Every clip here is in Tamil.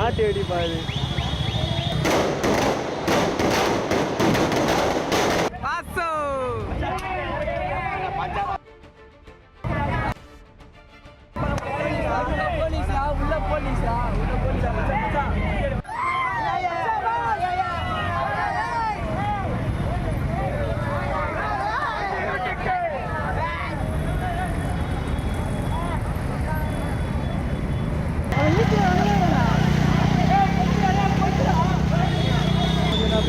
நாட்டு வெடி பாரு.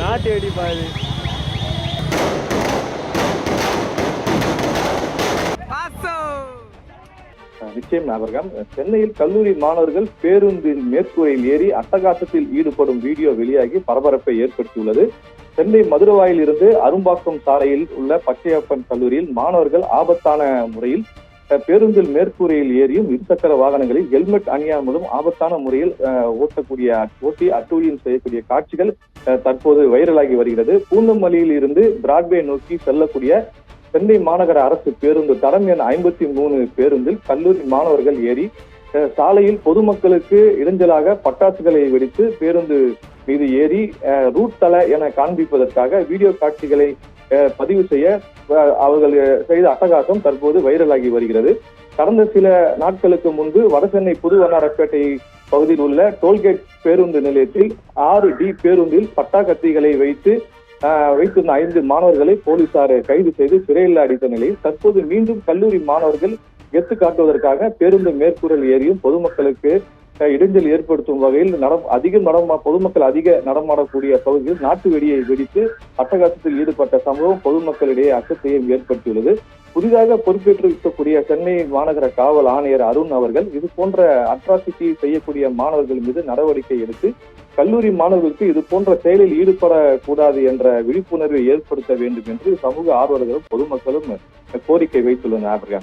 நாட்டு வெடி பாரு. நிச்சயம் ஞாபகம். சென்னையில் கல்லூரி மாணவர்கள் பேருந்தின் மேற்கூரையில் ஏறி அட்டகாசத்தில் ஈடுபடும் வீடியோ வெளியாகி பரபரப்பை ஏற்படுத்தியுள்ளது. சென்னை மதுரவாயில் இருந்து அரும்பாக்கம் சாலையில் உள்ள பச்சையப்பன் கல்லூரியில் மாணவர்கள் ஆபத்தான முறையில் பேருந்தில் மேற்கூரையில் ஏறியும் இருசக்கர வாகனங்களில் ஹெல்மெட் அணியாமலும் ஆபத்தான முறையில் ஓட்டி அட்டூழியம் செய்யக்கூடிய காட்சிகள் தற்போது வைரலாகி வருகிறது. பூந்தமல்லியில் இருந்து பிராட்வே நோக்கி செல்லக்கூடிய சென்னை மாநகர அரசு பேருந்து தரம் எண் 53 பேருந்தில் கல்லூரி மாணவர்கள் ஏறி சாலையில் பொதுமக்களுக்கு இடைஞ்சலாக பட்டாசுகளை வெடித்து பேருந்து மீது ஏறி ரூட் தள என காண்பிப்பதற்காக வீடியோ காட்சிகளை பதிவு செய்ய அவர்கள் செய்த அட்டகாசம் தற்போது வைரலாகி வருகிறது. கடந்த சில நாட்களுக்கு முன்பு வடசென்னை புதுவண்ணாரப்பேட்டை பகுதியில் உள்ள டோல்கேட் பேருந்து நிலையத்தில் 6D பேருந்தில் பட்டாக்கத்திகளை வைத்திருந்த 5 மாணவர்களை போலீசார் கைது செய்து சிறையில் அடைத்த நிலையில் தற்போது மீண்டும் கல்லூரி மாணவர்கள் கெத்து காட்டுவதற்காக பேருந்து மேற்கூரையில் ஏறியும் பொதுமக்களுக்கு இடைஞ்சல் ஏற்படுத்தும் வகையில் பொதுமக்கள் அதிக நடமாடக்கூடிய பகுதியில் நாட்டு வெடியை வெடித்து அட்டகாசத்தில் ஈடுபட்ட சம்பவம் பொதுமக்களிடையே அச்சத்தையும் ஏற்படுத்தியுள்ளது. புதிதாக பொறுப்பேற்றிருக்கக்கூடிய சென்னை மாநகர காவல் ஆணையர் அருண் அவர்கள் இது போன்ற அட்ராசிட்டி செய்யக்கூடிய மாணவர்கள் மீது நடவடிக்கை எடுத்து கல்லூரி மாணவர்களுக்கு இது போன்ற செயலில் ஈடுபடக்கூடாது என்ற விழிப்புணர்வை ஏற்படுத்த வேண்டும் என்று சமூக ஆர்வலர்களும் பொதுமக்களும் கோரிக்கை வைத்துள்ளனர்.